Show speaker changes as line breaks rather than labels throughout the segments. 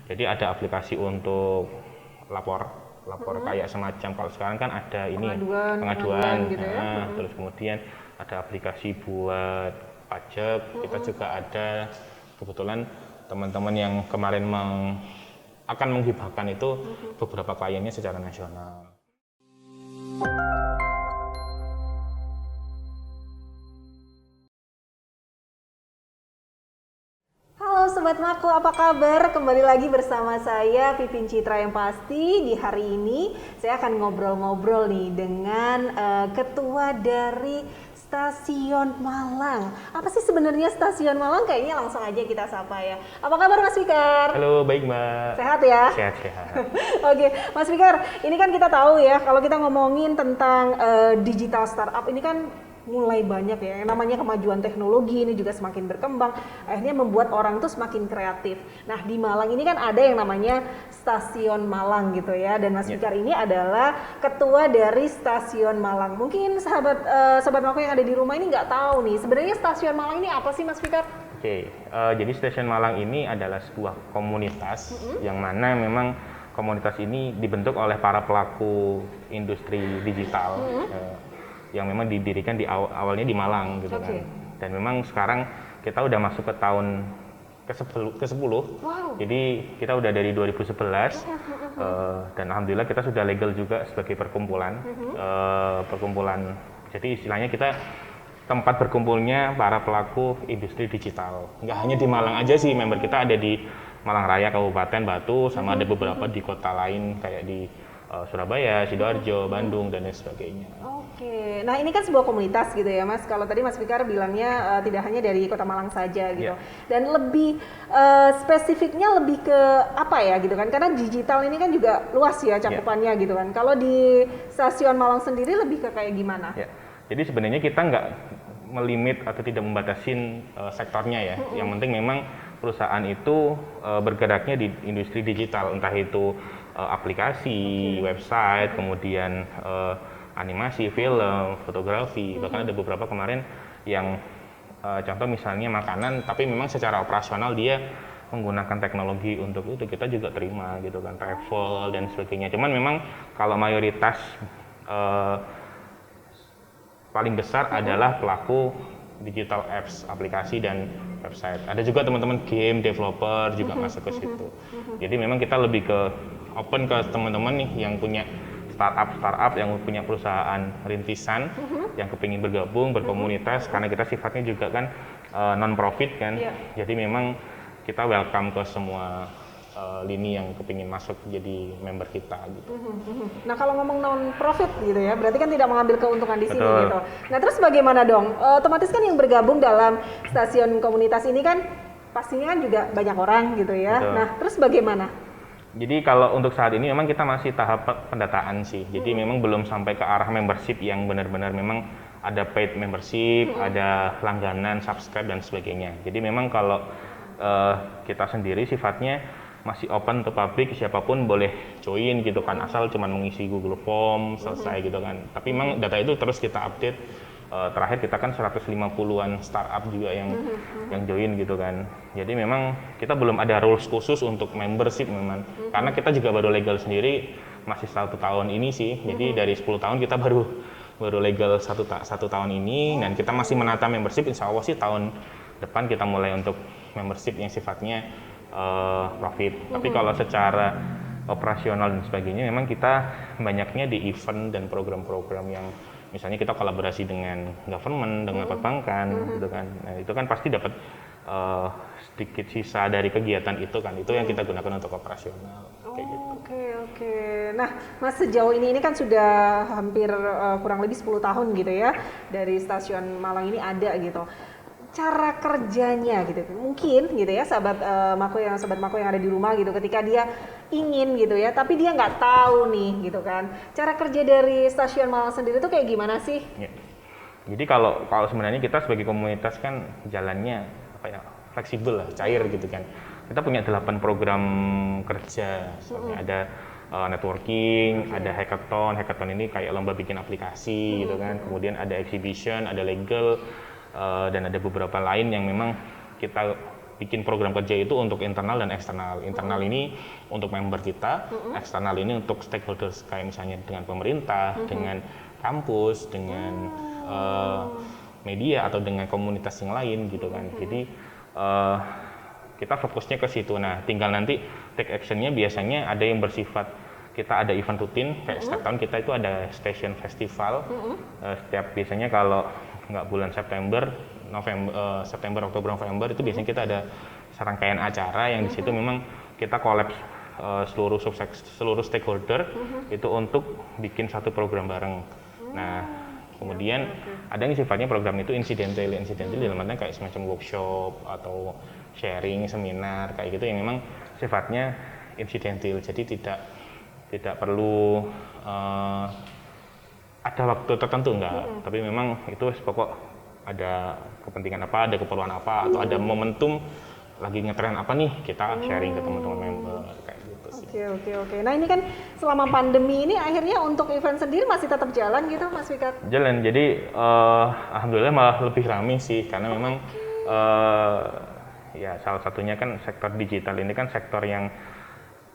Jadi ada aplikasi untuk lapor kayak semacam kalau sekarang kan ada ini pengaduan
gitu ya.
Terus kemudian ada aplikasi buat pajak, kita juga ada kebetulan teman-teman yang kemarin akan menghibahkan itu beberapa kliennya secara nasional.
Halo Sobat Mako, apa kabar? Kembali lagi bersama saya Pipin Citra yang pasti. Di hari ini saya akan ngobrol-ngobrol nih dengan ketua dari Stasiun Malang. Apa sih sebenarnya Stasiun Malang? Kayaknya langsung aja kita sapa ya. Apa kabar Mas Fikar?
Halo, baik Mbak.
Sehat ya?
Sehat-sehat.
Oke, Mas Fikar, ini kan kita tahu ya kalau kita ngomongin tentang digital startup ini kan mulai banyak ya, yang namanya kemajuan teknologi ini juga semakin berkembang, akhirnya membuat orang tuh semakin kreatif. Nah di Malang ini kan ada yang namanya Stasiun Malang gitu ya, dan Mas Fikar ini adalah ketua dari Stasiun Malang. Mungkin sobat Mako yang ada di rumah ini nggak tahu nih, sebenarnya Stasiun Malang ini apa sih Mas Fikar?
Oke, jadi Stasiun Malang ini adalah sebuah komunitas yang mana memang komunitas ini dibentuk oleh para pelaku industri digital. Yang memang didirikan awalnya di Malang gitu kan. Dan memang sekarang kita udah masuk ke tahun ke-10.
Wow.
Jadi kita udah dari 2011 dan alhamdulillah kita sudah legal juga sebagai perkumpulan. Perkumpulan. Jadi istilahnya kita tempat berkumpulnya para pelaku industri digital. Nggak hanya di Malang aja sih, member kita ada di Malang Raya, Kabupaten Batu, sama ada beberapa di kota lain kayak di Surabaya, Sidoarjo, Bandung, dan lain sebagainya.
Oke, nah ini kan sebuah komunitas gitu ya Mas. Kalau tadi Mas Fikar bilangnya tidak hanya dari Kota Malang saja gitu, dan lebih spesifiknya lebih ke apa ya gitu kan? Karena digital ini kan juga luas ya cakupannya gitu kan. Kalau di Stasiun Malang sendiri lebih ke kayak gimana?
Jadi sebenarnya kita nggak melimit atau tidak membatasin sektornya ya. Yang penting memang perusahaan itu bergeraknya di industri digital, entah itu aplikasi, website, kemudian animasi, film, fotografi, bahkan ada beberapa kemarin yang contoh misalnya makanan, tapi memang secara operasional dia menggunakan teknologi untuk itu, kita juga terima gitu kan, travel dan sebagainya. Cuman memang kalau mayoritas paling besar adalah pelaku digital apps, aplikasi dan website. Ada juga teman-teman game developer juga masuk ke situ. Jadi memang kita lebih ke open ke teman-teman nih yang punya startup yang punya perusahaan rintisan yang kepingin bergabung berkomunitas, karena kita sifatnya juga kan non profit kan. Jadi memang kita welcome ke semua lini yang kepingin masuk jadi member kita gitu.
Nah kalau ngomong non profit gitu ya, berarti kan tidak mengambil keuntungan di sini gitu. Nah terus bagaimana dong? Otomatis kan yang bergabung dalam stasiun komunitas ini kan pastinya kan juga banyak orang gitu ya. Nah terus bagaimana?
Jadi kalau untuk saat ini memang kita masih tahap pendataan sih. Jadi memang belum sampai ke arah membership yang benar-benar memang ada paid membership, ada langganan, subscribe dan sebagainya. Jadi memang kalau kita sendiri sifatnya masih open to public, siapapun boleh join gitu kan, asal cuma mengisi Google Form selesai gitu kan. Tapi memang data itu terus kita update. Terakhir kita kan 150-an startup juga yang join gitu kan. Jadi memang kita belum ada rules khusus untuk membership memang. Karena kita juga baru legal sendiri masih 1 tahun ini sih. Jadi dari 10 tahun kita baru legal satu tahun ini, dan kita masih menata membership. Insya Allah sih tahun depan kita mulai untuk membership yang sifatnya profit. Tapi kalau secara operasional dan sebagainya memang kita banyaknya di event dan program-program yang misalnya kita kolaborasi dengan government, dengan perbankan gitu kan. Nah, itu kan pasti dapat sedikit sisa dari kegiatan itu kan. Itu yang kita gunakan untuk operasional kayak gitu.
Oke. Nah, Mas sejauh ini kan sudah hampir kurang lebih 10 tahun gitu ya dari Stasiun Malang ini ada gitu. Cara kerjanya gitu mungkin gitu ya sobat Mako yang ada di rumah gitu, ketika dia ingin gitu ya tapi dia nggak tahu nih gitu kan, cara kerja dari Stasiun Malang sendiri tuh kayak gimana sih?
Jadi kalau sebenarnya kita sebagai komunitas kan jalannya apa ya, fleksibel lah, cair gitu kan. Kita punya 8 program kerja, ada networking, ada hackathon. Hackathon ini kayak lomba bikin aplikasi gitu kan. Kemudian ada exhibition, ada legal, dan ada beberapa lain yang memang kita bikin program kerja itu untuk internal dan eksternal. Internal ini untuk member kita, eksternal ini untuk stakeholders kayak misalnya dengan pemerintah, dengan kampus, dengan media atau dengan komunitas yang lain gitu kan. Jadi kita fokusnya ke situ. Nah, tinggal nanti take actionnya biasanya ada yang bersifat kita ada event rutin kayak setiap tahun kita itu ada station festival. Setiap biasanya kalau nggak bulan September, September, Oktober, November itu biasanya kita ada serangkaian acara yang di situ memang kita collab seluruh stakeholder itu untuk bikin satu program bareng. Nah, kemudian ada yang sifatnya program itu incidental dalam artinya kayak semacam workshop atau sharing, seminar kayak gitu yang memang sifatnya incidental, jadi tidak perlu ada waktu tertentu enggak, tapi memang itu pokok ada kepentingan apa, ada keperluan apa, atau ada momentum lagi ngetren apa nih, kita sharing ke teman-teman member kayak gitu sih.
Oke. Nah ini kan selama pandemi ini akhirnya untuk event sendiri masih tetap jalan gitu Mas Fikar?
Jalan, jadi alhamdulillah malah lebih ramai sih, karena memang ya salah satunya kan sektor digital ini kan sektor yang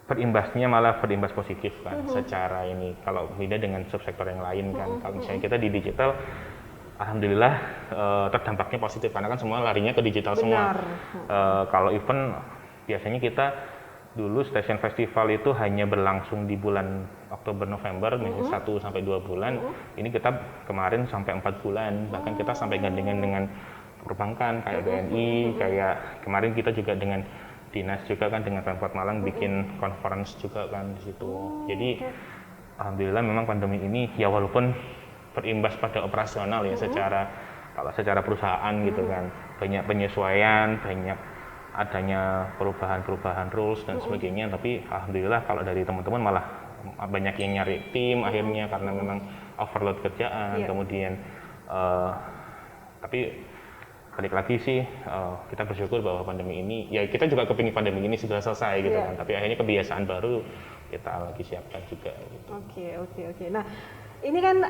berimbas positif kan secara ini, kalau beda dengan subsektor yang lain kan. Kalau misalnya kita di digital alhamdulillah terdampaknya positif karena kan semua larinya ke digital. Benar. Semua. Kalau event biasanya kita dulu Station Festival itu hanya berlangsung di bulan Oktober November, misalnya 1 sampai 2 bulan. Ini kita kemarin sampai 4 bulan, bahkan kita sampai gandengan dengan perbankan kayak BNI, kayak kemarin kita juga dengan dinas juga kan, dengan Pemkot Malang bikin conference juga kan di situ. Jadi alhamdulillah memang pandemi ini ya walaupun berimbas pada operasional ya, secara perusahaan gitu kan, banyak penyesuaian, banyak adanya perubahan rules dan sebagainya, tapi alhamdulillah kalau dari teman-teman malah banyak yang nyari tim akhirnya karena memang overload kerjaan. Kemudian tapi balik lagi sih kita bersyukur bahwa pandemi ini ya kita juga kepingin pandemi ini sudah selesai gitu kan, tapi akhirnya kebiasaan baru kita lagi siapkan juga gitu.
Oke. Nah ini kan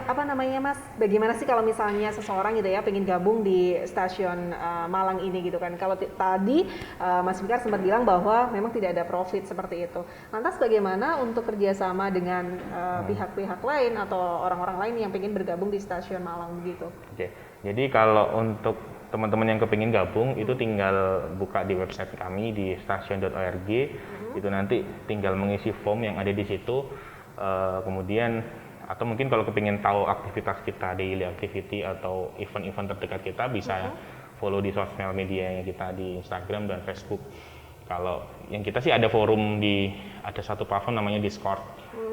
apa namanya Mas, bagaimana sih kalau misalnya seseorang gitu ya pengen gabung di stasiun Malang ini gitu kan. Kalau tadi Mas Fikar sempat bilang bahwa memang tidak ada profit seperti itu. Lantas bagaimana untuk kerjasama dengan pihak-pihak lain atau orang-orang lain yang pengen bergabung di stasiun Malang begitu?
Oke. Jadi kalau untuk teman-teman yang kepingin gabung itu tinggal buka di website kami di stasiun.org. Itu nanti tinggal mengisi form yang ada di situ. Kemudian atau mungkin kalau kepingin tahu aktivitas kita, daily activity atau event-event terdekat kita bisa follow di sosial media yang kita di Instagram dan Facebook. Kalau yang kita sih ada forum ada satu platform namanya Discord.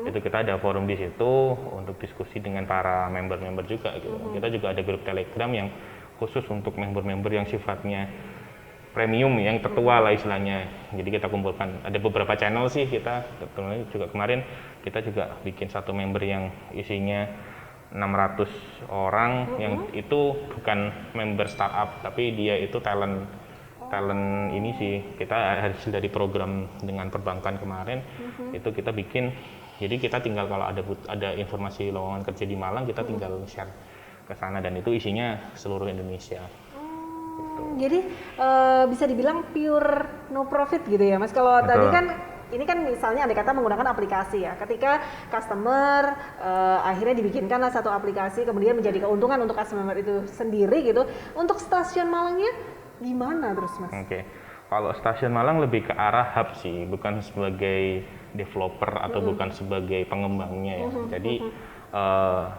Itu kita ada forum di situ untuk diskusi dengan para member-member juga gitu. Kita juga ada grup Telegram yang khusus untuk member-member yang sifatnya premium, yang tertua lah istilahnya. Jadi kita kumpulkan ada beberapa channel sih kita juga kemarin kita juga bikin satu member yang isinya 600 orang yang itu bukan member startup tapi dia itu talent ini sih, kita hasil dari program dengan perbankan kemarin itu kita bikin. Jadi kita tinggal kalau ada informasi lowongan kerja di Malang kita tinggal share ke sana dan itu isinya seluruh Indonesia. Gitu.
Jadi bisa dibilang pure no profit gitu ya Mas. Kalau tadi kan ini kan misalnya andai kata menggunakan aplikasi ya, ketika customer akhirnya dibikinkanlah satu aplikasi kemudian menjadi keuntungan untuk customer itu sendiri gitu. Untuk stasiun Malangnya gimana terus Mas?
Oke. Kalau stasiun Malang lebih ke arah hub sih, bukan sebagai developer atau bukan sebagai pengembangnya ya. Jadi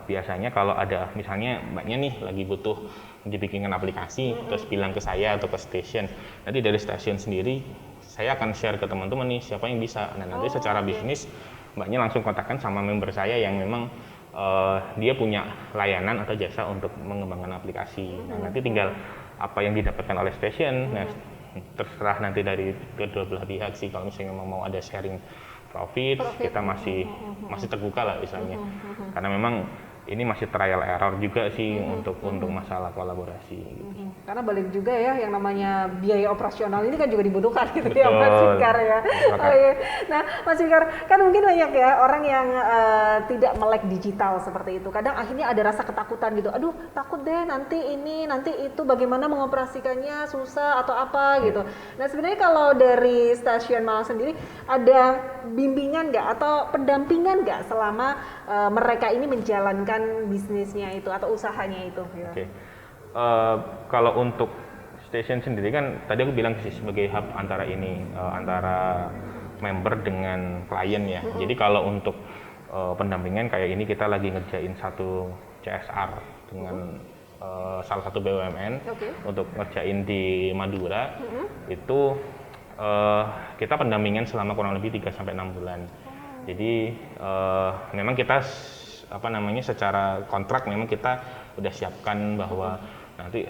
biasanya kalau ada misalnya mbaknya nih lagi butuh dibikinkan aplikasi terus bilang ke saya atau ke stasiun, nanti dari stasiun sendiri saya akan share ke teman-teman nih siapa yang bisa. Nah nanti secara bisnis mbaknya langsung kontakkan sama member saya yang memang dia punya layanan atau jasa untuk mengembangkan aplikasi. Nah nanti tinggal apa yang didapatkan oleh stasiun, nah terserah nanti dari kedua belah pihak sih. Kalau misalnya memang mau ada sharing profit, kita masih terbuka lah istilahnya. Karena memang ini masih trial error juga sih untuk masalah kolaborasi gitu.
Karena balik juga ya, yang namanya biaya operasional ini kan juga dibutuhkan gitu ya
Betul.
Mas Fikar ya. Oke. Nah Mas Fikar, kan mungkin banyak ya orang yang tidak melek digital seperti itu. Kadang akhirnya ada rasa ketakutan gitu. Aduh takut deh nanti ini, nanti itu, bagaimana mengoperasikannya susah atau apa gitu. Nah sebenarnya kalau dari Stasiun Malang sendiri ada bimbingan nggak atau pendampingan nggak selama mereka ini menjalankan bisnisnya itu atau usahanya itu? Gitu.
Oke. Kalau untuk Station sendiri kan tadi aku bilang sih sebagai hub antara ini antara member dengan klien ya. Jadi kalau untuk pendampingan kayak ini kita lagi ngerjain satu CSR dengan salah satu BUMN untuk ngerjain di Madura. Itu kita pendampingan selama kurang lebih 3 sampai 6 bulan. Jadi memang kita secara kontrak memang kita udah siapkan bahwa nanti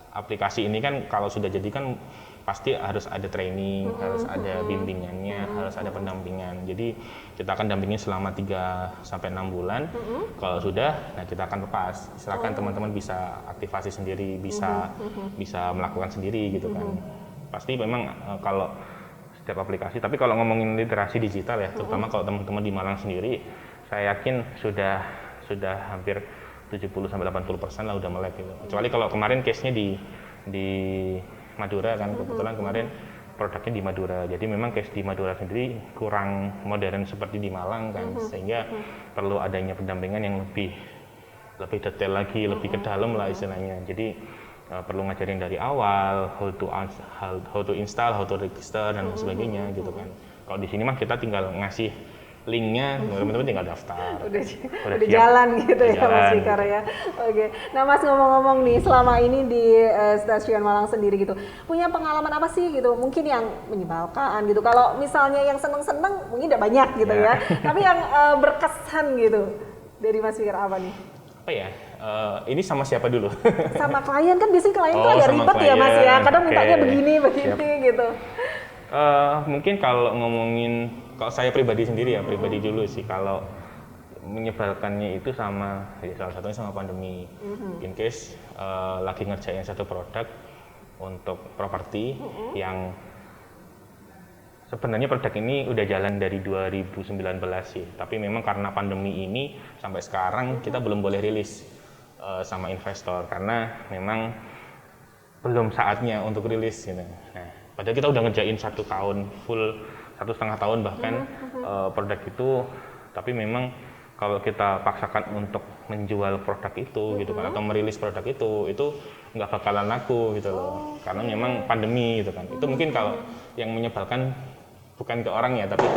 aplikasi ini kan kalau sudah jadi kan pasti harus ada training, harus ada bimbingannya, harus ada pendampingan. Jadi kita akan dampingin selama 3 sampai 6 bulan. Kalau sudah, nah kita akan lepas. Silakan teman-teman bisa aktivasi sendiri, bisa melakukan sendiri gitu kan. Pasti memang kalau setiap aplikasi, tapi kalau ngomongin literasi digital ya, terutama kalau teman-teman di Malang sendiri, saya yakin sudah hampir 70-80% lah udah melek gitu. Kecuali kalau kemarin case-nya di Madura kan, kebetulan kemarin produknya di Madura. Jadi memang case di Madura sendiri kurang modern seperti di Malang kan, sehingga perlu adanya pendampingan yang lebih detail lagi, lebih ke dalam lah istilahnya. Jadi perlu ngajarin dari awal how to install, how to register dan sebagainya gitu kan. Kalau di sini mah kita tinggal ngasih linknya, teman-teman tinggal daftar.
Udah jalan gitu ya Mas Fikar ya. Oke. Nah Mas, ngomong-ngomong nih, selama ini di Stasiun Malang sendiri gitu, punya pengalaman apa sih gitu? Mungkin yang menyebalkan gitu. Kalau misalnya yang seneng-seneng mungkin udah banyak gitu ya. Tapi yang berkesan gitu dari Mas Fikar apa nih?
Apa ya? Ini sama siapa dulu?
Sama klien kan, biasanya klien tuh agak ribet ya Mas ya. Kadang mintanya begini gitu.
Mungkin kalau ngomongin, kalau saya pribadi sendiri ya, pribadi dulu sih, kalau menyebalkannya itu sama, ya salah satunya sama pandemi. In case lagi ngerjain satu produk untuk properti yang sebenarnya produk ini udah jalan dari 2019 sih, tapi memang karena pandemi ini sampai sekarang kita belum boleh rilis sama investor karena memang belum saatnya untuk rilis gitu. Nah, padahal kita udah ngerjain 1 tahun full, 1,5 tahun bahkan produk itu, tapi memang kalau kita paksakan untuk menjual produk itu gitu kan, atau merilis produk itu nggak bakalan laku gitu loh, karena memang pandemi gitu kan. Itu mungkin kalau yang menyebalkan bukan ke orang ya, tapi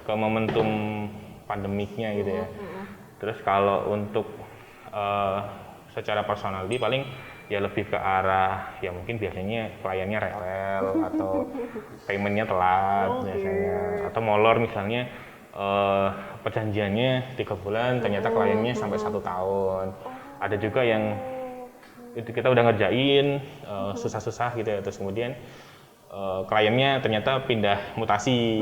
ke momentum pandemiknya gitu ya. Terus kalau untuk secara personality paling ya lebih ke arah ya mungkin biasanya kliennya rewel atau paymentnya telat biasanya, atau molor misalnya perjanjiannya 3 bulan ternyata kliennya sampai 1 tahun. Ada juga yang itu kita udah ngerjain susah-susah gitu ya, terus kemudian kliennya ternyata pindah mutasi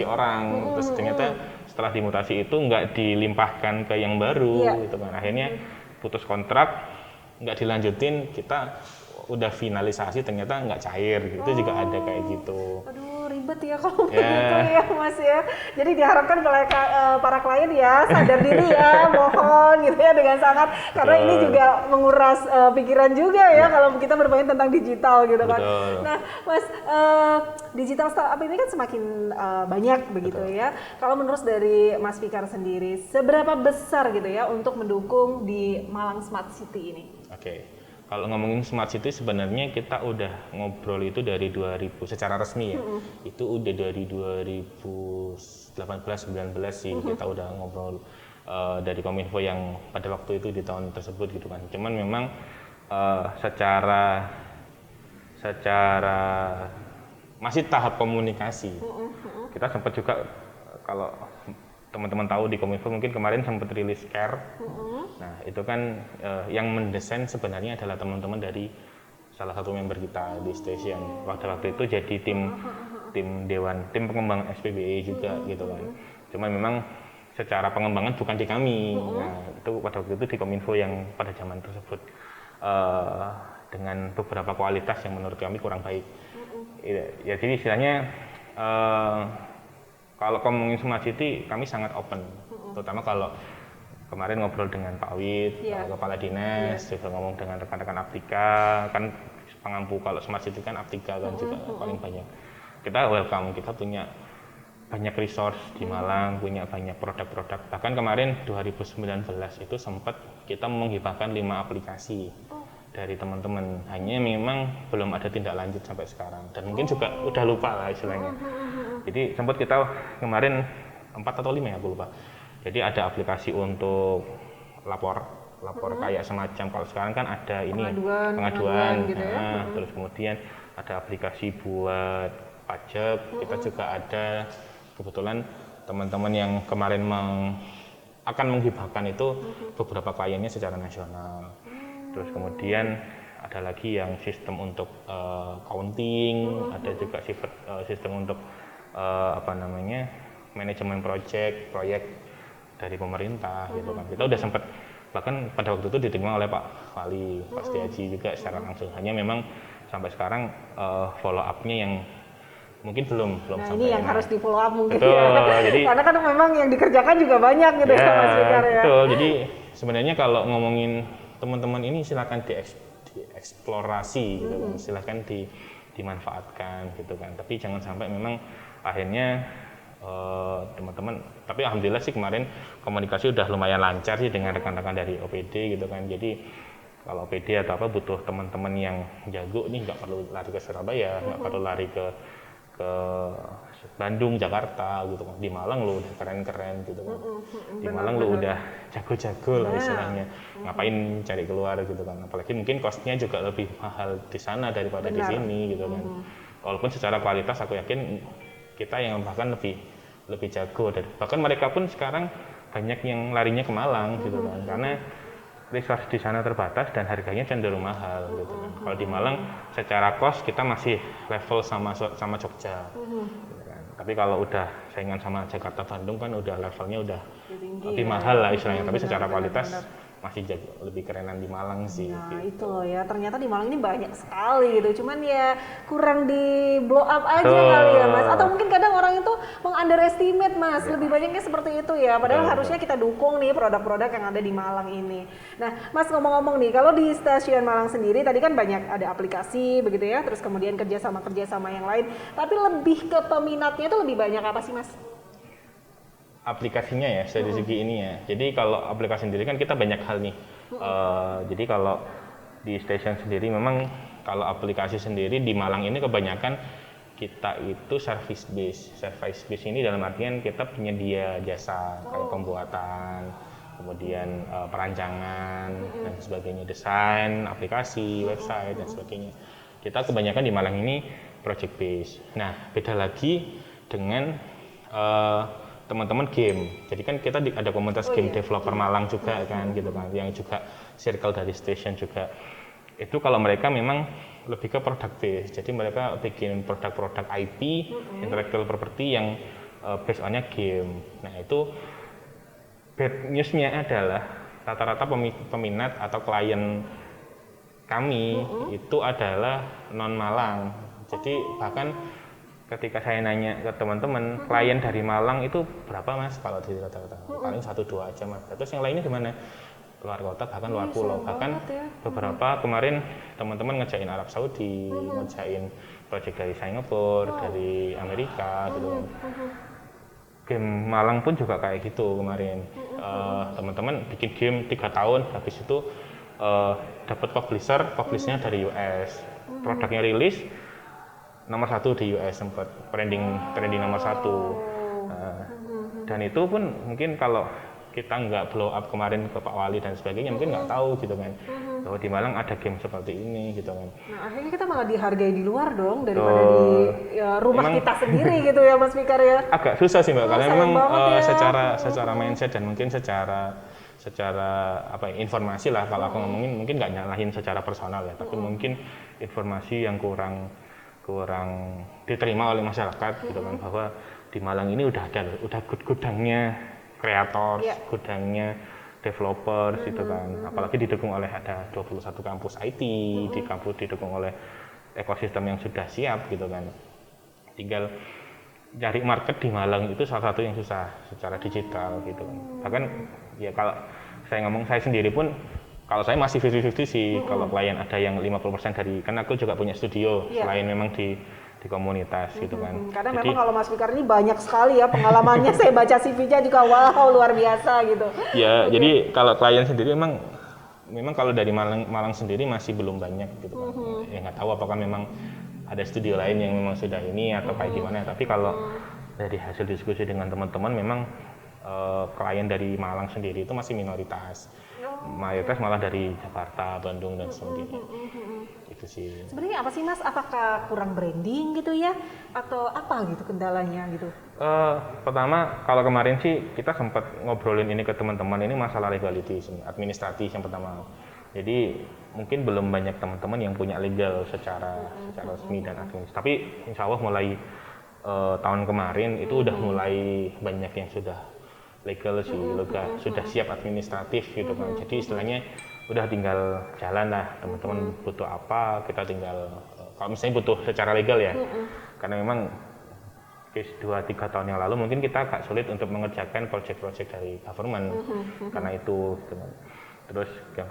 orang, terus ternyata setelah dimutasi itu nggak dilimpahkan ke yang baru gitu kan, akhirnya putus kontrak, nggak dilanjutin, kita udah finalisasi ternyata nggak cair gitu. Itu juga ada kayak gitu.
Aduh, ribet ya kalau begitu ya Mas ya. Jadi diharapkan para klien ya sadar diri ya, mohon gitu ya dengan sangat. Karena ini juga menguras pikiran juga ya kalau kita bermain tentang digital gitu kan. Nah Mas, digital startup ini kan semakin banyak begitu ya. Kalau menurut dari Mas Fikar sendiri, seberapa besar gitu ya untuk mendukung di Malang Smart City ini?
Oke. Kalau ngomongin Smart City sebenarnya kita udah ngobrol itu dari 2000 secara resmi ya. Itu udah dari 2018-19 sih kita udah ngobrol dari Kominfo yang pada waktu itu di tahun tersebut gitu kan. Cuman memang secara masih tahap komunikasi. Kita sempat juga, kalau teman-teman tahu di Kominfo mungkin kemarin sempat rilis Care. Nah itu kan yang mendesain sebenarnya adalah teman-teman dari salah satu member kita di Station. Waktu itu jadi tim pengembang SPBE juga gitu kan. Cuman memang secara pengembangan bukan di kami. Nah, itu pada waktu itu di Kominfo yang pada zaman tersebut dengan beberapa kualitas yang menurut kami kurang baik. Ya, jadi istilahnya kalau ngomongin Smart City kami sangat open, terutama kalau kemarin ngobrol dengan Pak Wid, Kepala Dinas, juga ngomong dengan rekan-rekan Aptika, kan pengampu kalau Smart City kan Aptika kan juga paling banyak. Kita welcome, kita punya banyak resource di Malang, punya banyak produk-produk. Bahkan kemarin 2019 itu sempat kita menghibahkan 5 aplikasi dari teman-teman. Hanya memang belum ada tindak lanjut sampai sekarang. Dan mungkin juga udah lupa lah istilahnya. Jadi sempat kita kemarin 4 atau 5 ya, aku lupa. Jadi ada aplikasi untuk lapor kayak semacam kalau sekarang kan ada ini pengaduan gitu ya. Terus kemudian ada aplikasi buat pajak, kita juga ada kebetulan teman-teman yang kemarin akan menghibahkan itu beberapa kliennya secara nasional. Terus kemudian ada lagi yang sistem untuk accounting, ada juga sistem untuk manajemen proyek dari pemerintah gitu kan. Kita udah sempat bahkan pada waktu itu diterima oleh Pak Wali, Pak Setiaji juga secara langsung. Hanya memang sampai sekarang follow up-nya yang mungkin belum
sampai ini yang harus di follow up mungkin.
Betul, ya. Jadi
karena kan memang yang dikerjakan juga banyak gitu ya Mas Fikar ya.
Betul. Jadi sebenarnya kalau ngomongin teman-teman ini silakan dieksplorasi gitu kan. Silakan dimanfaatkan gitu kan. Tapi jangan sampai memang akhirnya teman-teman, tapi alhamdulillah sih kemarin komunikasi udah lumayan lancar sih dengan rekan-rekan dari OPD gitu kan. Jadi kalau OPD atau apa butuh teman-teman yang jago nih, nggak perlu lari ke Surabaya, nggak perlu lari ke Bandung, Jakarta gitu kan. Di Malang lo udah keren-keren gitu kan. Di Malang lo udah jago-jago lah istilahnya. Ngapain cari keluar gitu kan. Apalagi mungkin costnya juga lebih mahal di sana daripada di sini gitu kan. Walaupun secara kualitas aku yakin kita yang bahkan lebih jago, dan bahkan mereka pun sekarang banyak yang larinya ke Malang gitu kan. Karena resource di sana terbatas dan harganya cenderung mahal gitu kan. Kalau di Malang secara cost kita masih level sama Jogja. Gitu kan. Tapi kalau udah saingan sama Jakarta, Bandung kan udah levelnya udah lebih mahal lah istilahnya. Tapi secara kualitas masih lebih kerenan di Malang sih.
Nah gitu. Itu loh ya, ternyata di Malang ini banyak sekali gitu, cuman ya kurang di blow up aja kali ya Mas, atau mungkin kadang orang itu meng-underestimate Mas, lebih banyaknya seperti itu ya, padahal harusnya kita dukung nih produk-produk yang ada di Malang ini. Nah Mas, ngomong-ngomong nih, kalau di Stasiun Malang sendiri tadi kan banyak ada aplikasi begitu ya, terus kemudian kerjasama yang lain, tapi lebih ke peminatnya itu lebih banyak apa sih Mas?
Aplikasinya ya, dari segi ini ya. Jadi kalau aplikasi sendiri kan kita banyak hal nih. Jadi kalau di Stasiun sendiri memang kalau aplikasi sendiri di Malang ini kebanyakan kita itu service base. Service base ini dalam artian kita penyedia jasa kayak pembuatan, kemudian perancangan dan sebagainya, desain, aplikasi, website dan sebagainya. Kita kebanyakan di Malang ini project base. Nah, beda lagi dengan teman-teman game. Jadi kan kita ada komunitas game developer Malang juga kan gitu kan, yang juga circle dari Stasiun juga. Itu kalau mereka memang lebih ke product base. Jadi mereka bikin produk-produk IP, intellectual property yang based on-nya game. Nah, itu bad news-nya adalah rata-rata peminat atau klien kami itu adalah non Malang. Jadi bahkan ketika saya nanya ke teman-teman, klien dari Malang itu berapa Mas? Kalau di rata-rata paling 1-2 aja Mas. Terus yang lainnya di mana? Luar kota, bahkan luar pulau. Bahkan beberapa kemarin teman-teman ngerjain Arab Saudi, ngerjain project dari Singapura, dari Amerika gitu. Game Malang pun juga kayak gitu kemarin. Teman-teman bikin game 3 tahun, habis itu dapat publisher-nya dari US. Produknya rilis nomor 1 di US, sempat trending nomor 1. Dan itu pun mungkin kalau kita nggak blow up kemarin ke Pak Wali dan sebagainya, mungkin nggak tahu gitu kan, bahwa di Malang ada game seperti ini gitu kan.
Nah akhirnya kita malah dihargai di luar dong, daripada di rumah kita sendiri gitu ya Mas Fikar ya.
Agak susah sih Mbak, karena memang secara mindset dan mungkin secara informasi lah, kalau aku ngomongin mungkin nggak nyalahin secara personal ya, tapi mungkin informasi yang kurang diterima oleh masyarakat gitu kan, bahwa di Malang ini udah gudangnya kreator,
Iya.
gudangnya developers gitu kan. Apalagi didukung oleh ada 21 kampus IT, di kampus didukung oleh ekosistem yang sudah siap gitu kan. Tinggal cari market di Malang itu salah satu yang susah secara digital gitu kan. Bahkan ya kalau saya ngomong saya sendiri pun kalau saya masih 50-50 sih, kalau klien ada yang 50% dari, kan aku juga punya studio
Iya.
selain memang di komunitas gitu kan.
Karena
Jadi,
memang kalau Mas Fikar ini banyak sekali ya pengalamannya. Saya baca CV-nya juga wow luar biasa gitu.
ya jadi kalau klien sendiri memang kalau dari Malang sendiri masih belum banyak gitu kan. Ya nggak tahu apakah memang ada studio lain yang memang sudah ini atau kayak gimana. Tapi kalau dari hasil diskusi dengan teman-teman memang klien dari Malang sendiri itu masih minoritas. Mayoritas malah dari Jakarta, Bandung dan sebagainya. Itu sih.
Sebenarnya apa sih Mas? Apakah kurang branding gitu ya? Atau apa gitu kendalanya gitu?
Pertama, kalau kemarin sih kita sempat ngobrolin ini ke teman-teman, ini masalah legality, administratif yang pertama. Jadi mungkin belum banyak teman-teman yang punya legal secara resmi dan administratif. Tapi insya Allah mulai tahun kemarin itu udah mulai banyak yang sudah legal sih, sudah siap administratif gitu kan. Jadi istilahnya udah tinggal jalan lah, teman-teman butuh apa kita tinggal kalau misalnya butuh secara legal ya. Karena memang 2-3 tahun yang lalu mungkin kita agak sulit untuk mengerjakan proyek-proyek dari government karena itu gitu kan. Terus yang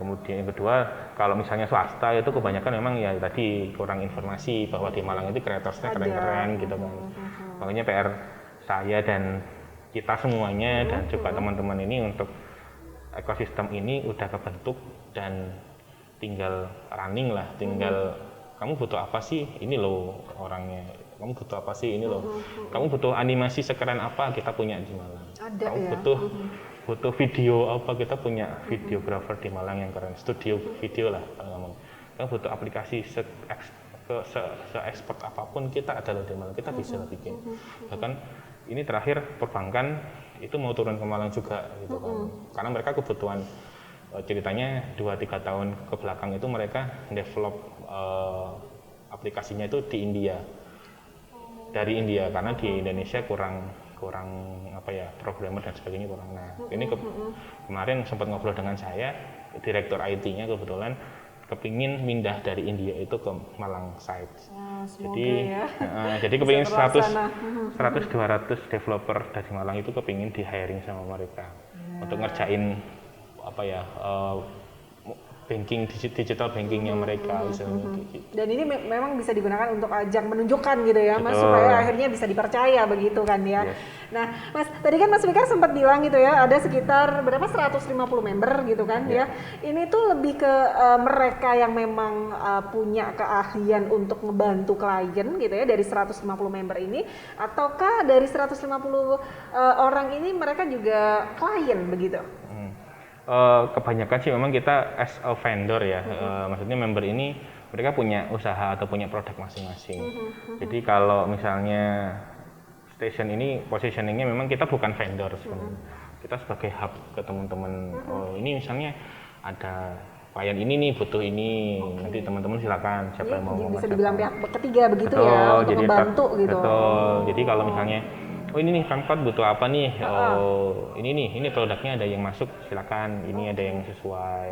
kedua kalau misalnya swasta itu kebanyakan memang ya tadi kurang informasi bahwa di Malang itu kreatorsnya keren-keren gitu kan. Makanya PR saya dan kita semuanya dan juga teman-teman ini untuk ekosistem ini udah kebentuk dan tinggal running lah, tinggal kamu butuh apa sih, ini loh orangnya, kamu butuh apa sih, ini loh, kamu butuh animasi sekeren apa, kita punya di Malang.
Ada
Kamu
ya.
butuh video apa, kita punya videographer di Malang yang keren, studio video lah kalau ngomong. Kamu butuh aplikasi se-expert apapun kita ada loh di Malang, kita bisa bikin. Bahkan ini terakhir perbankan itu mau turun ke Malang juga gitu kan. Karena mereka kebutuhan ceritanya 2-3 tahun ke belakang itu mereka develop aplikasinya itu di India. Dari India karena di Indonesia kurang apa ya, programmer dan sebagainya kurang. Nah, ini kemarin sempat ngobrol dengan saya, direktur IT-nya kebetulan kepingin pindah dari India itu ke Malang site. Jadi kepingin 100-200 developer dari Malang itu kepingin di hiring sama mereka untuk ngerjain apa ya banking digital bankingnya mereka misalnya gitu.
Dan ini memang bisa digunakan untuk ajang menunjukkan gitu ya Mas,
Betul.
supaya akhirnya bisa dipercaya begitu kan ya.
Yes.
Nah Mas, tadi kan Mas Fikar sempat bilang gitu ya ada sekitar berapa 150 member gitu kan ya. Ini tuh lebih ke mereka yang memang punya keahlian untuk ngebantu klien gitu ya dari 150 member ini, ataukah dari 150 orang ini mereka juga klien begitu?
Kebanyakan sih memang kita as a vendor ya, maksudnya member ini mereka punya usaha atau punya produk masing-masing. Jadi kalau misalnya station ini positioningnya memang kita bukan vendor sebenarnya, kita sebagai hub ke teman-teman. Oh ini misalnya ada klien ini nih butuh ini, nanti teman-teman silakan siapa yang mau
Bisa
mengerjakan.
dibilang pihak ketiga begitu
Betul,
ya untuk
jadi
membantu gitu.
Betul. Jadi kalau misalnya oh ini nih Pemkot butuh apa nih? Oh ini nih, ini produknya ada yang masuk silakan. Ini ada yang sesuai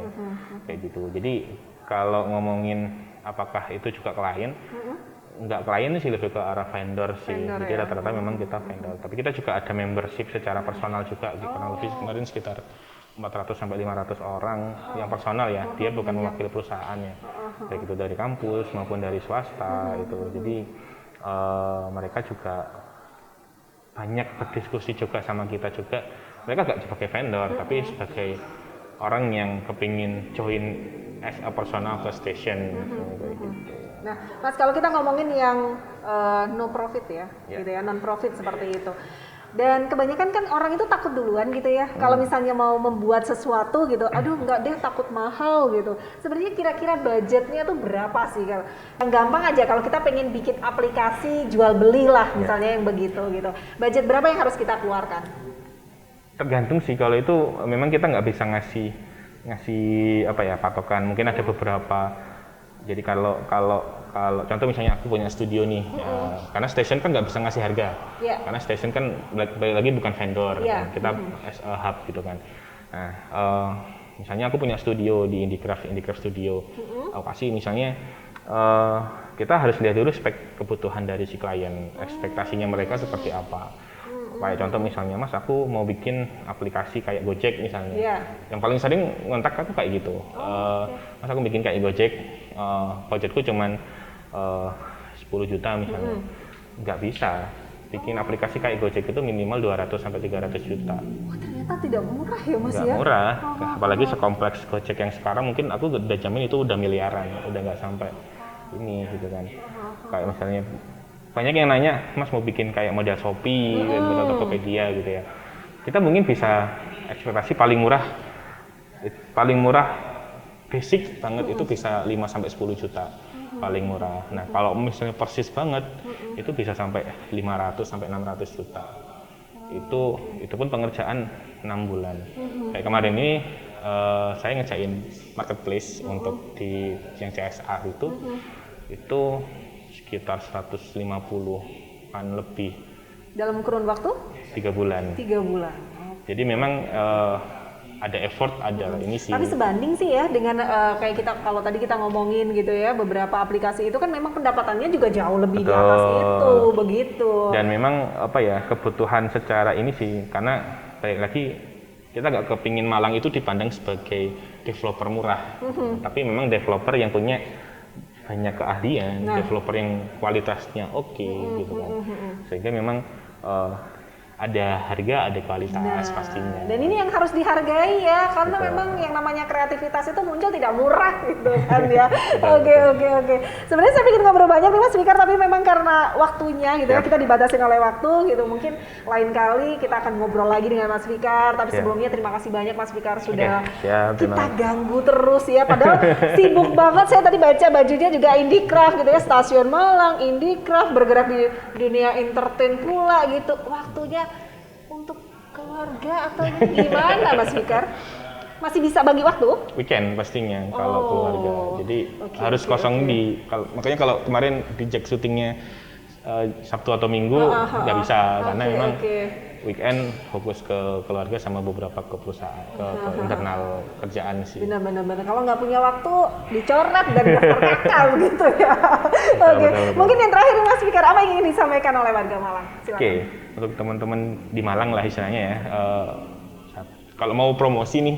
kayak gitu. Jadi kalau ngomongin apakah itu juga klien? Enggak klien sih, lebih ke arah vendor sih. Jadi rata-rata memang kita vendor. Tapi kita juga ada membership secara personal juga. Kurang lebih kemarin sekitar 400 sampai 500 orang yang personal ya. Dia bukan mewakili perusahaan ya. Baik itu dari kampus maupun dari swasta itu. Jadi mereka juga banyak berdiskusi juga sama kita juga. Mereka nggak sebagai vendor, tapi sebagai orang yang kepingin join as a personal ke station. Gitu.
Nah, Mas kalau kita ngomongin yang no profit ya, gitu ya, non profit seperti itu. Dan kebanyakan kan orang itu takut duluan gitu ya. Kalau misalnya mau membuat sesuatu gitu, aduh nggak deh takut mahal gitu. Sebenarnya kira-kira budgetnya tuh berapa sih? Kalau yang gampang aja kalau kita pengen bikin aplikasi jual beli lah misalnya yang begitu gitu. Budget berapa yang harus kita keluarkan?
Tergantung sih, kalau itu memang kita nggak bisa ngasih apa ya patokan. Mungkin ada beberapa. Jadi kalau kalau contoh misalnya aku punya studio nih, karena station kan nggak bisa ngasih harga, karena station kan balik lagi bukan vendor, kan? Kita as a hub gitu kan. Nah, misalnya aku punya studio di Indicraft Studio, aku kasih misalnya kita harus lihat dulu spek kebutuhan dari si klien, ekspektasinya mereka seperti apa. Kayak contoh misalnya, Mas, aku mau bikin aplikasi kayak Gojek misalnya. Yang paling sering ngontak aku kayak gitu. Mas, aku bikin kayak Gojek, budgetku cuman 10 juta misalnya. Nggak bisa. Bikin aplikasi kayak Gojek itu minimal 200 sampai 300 juta.
Wah, ternyata tidak murah ya, Mas ya?
Nggak murah. Apalagi sekompleks Gojek yang sekarang mungkin aku udah jamin itu udah miliaran, udah nggak sampai ini gitu kan. Kayak misalnya banyak yang nanya, Mas mau bikin kayak model Shopee, model Tokopedia gitu ya. Kita mungkin bisa ekspektasi paling murah basic banget itu bisa 5 sampai 10 juta paling murah. Nah, kalau misalnya persis banget itu bisa sampai 500 sampai 600 juta. Itu pun pengerjaan 6 bulan. Kayak kemarin ini saya ngerjain marketplace untuk di yang CSR itu sekitar 150-an lebih.
Dalam kurun waktu?
3 bulan.
3 bulan.
Jadi memang ada effort, ada ini sih.
Tapi sebanding sih ya dengan kayak kita kalau tadi kita ngomongin gitu ya, beberapa aplikasi itu kan memang pendapatannya juga jauh lebih di atas itu, begitu.
Dan memang apa ya, kebutuhan secara ini sih, karena balik lagi kita nggak kepingin Malang itu dipandang sebagai developer murah, tapi memang developer yang punya banyak keahlian, developer yang kualitasnya oke, gitu kan. Sehingga memang ada harga, ada kualitas pastinya.
Dan ini yang harus dihargai ya, karena memang yang namanya kreativitas itu muncul tidak murah gitu kan ya. Oke. Sebenarnya saya ingin ngobrol banyak nih Mas Fikar, tapi memang karena waktunya gitu ya, kita dibatasin oleh waktu gitu. Mungkin lain kali kita akan ngobrol lagi dengan Mas Fikar, tapi sebelumnya terima kasih banyak Mas Fikar sudah kita ganggu terus ya. Padahal sibuk banget, saya tadi baca bajunya juga Indicraft gitu ya, Stasiun Malang, Indicraft, bergerak di dunia entertain pula gitu. Waktunya untuk keluarga atau gimana Mas Fikar? Masih bisa bagi waktu?
Weekend pastinya kalau keluarga. Jadi harus kosong makanya kalau kemarin di Jack syutingnya Sabtu atau Minggu nggak bisa karena memang weekend fokus ke keluarga sama beberapa ke perusahaan, ke internal kerjaan sih.
Benar. Kalau nggak punya waktu dicoret dan daftar kakak gitu ya. Oke. Mungkin yang terakhir Mas Fikar, apa yang ingin disampaikan oleh warga Malang? Silakan.
Untuk teman-teman di Malang lah istilahnya ya. Kalau mau promosi nih,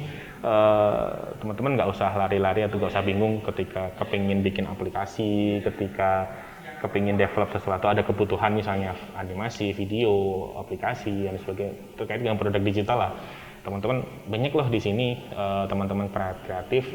teman-teman nggak usah lari-lari atau nggak usah bingung ketika kepingin bikin aplikasi, ketika kepingin develop sesuatu, ada kebutuhan misalnya animasi, video, aplikasi, dan sebagainya terkait dengan produk digital lah. Teman-teman banyak loh di sini, teman-teman kreatif,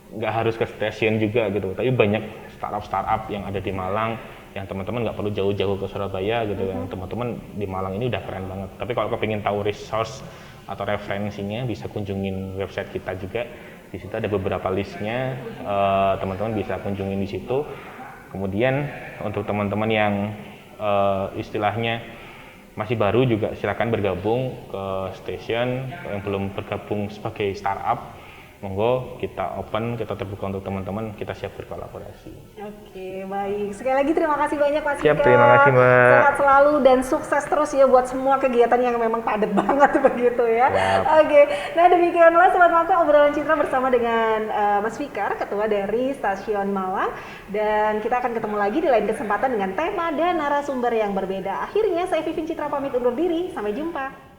nggak harus ke stasiun juga gitu, tapi banyak startup yang ada di Malang, yang teman-teman nggak perlu jauh-jauh ke Surabaya gitu kan. Teman-teman di Malang ini udah keren banget. Tapi kalau kepingin tahu resource atau referensinya, bisa kunjungin website kita juga. Di situ ada beberapa listnya, teman-teman bisa kunjungin di situ. Kemudian untuk teman-teman yang istilahnya masih baru juga silakan bergabung ke Station. Yang belum bergabung sebagai startup, monggo kita open, kita terbuka untuk teman-teman, kita siap berkolaborasi. Oke,
baik. Sekali lagi terima kasih banyak Mas Fikar.
Siap, terima kasih Mbak.
Sehat selalu dan sukses terus ya buat semua kegiatan yang memang padat banget begitu ya. Oke, nah demikianlah Sobat Maka obrolan Citra bersama dengan Mas Fikar, Ketua dari Stasiun Malang. Dan kita akan ketemu lagi di lain kesempatan dengan tema dan narasumber yang berbeda. Akhirnya saya Vivin Citra pamit undur diri, sampai jumpa.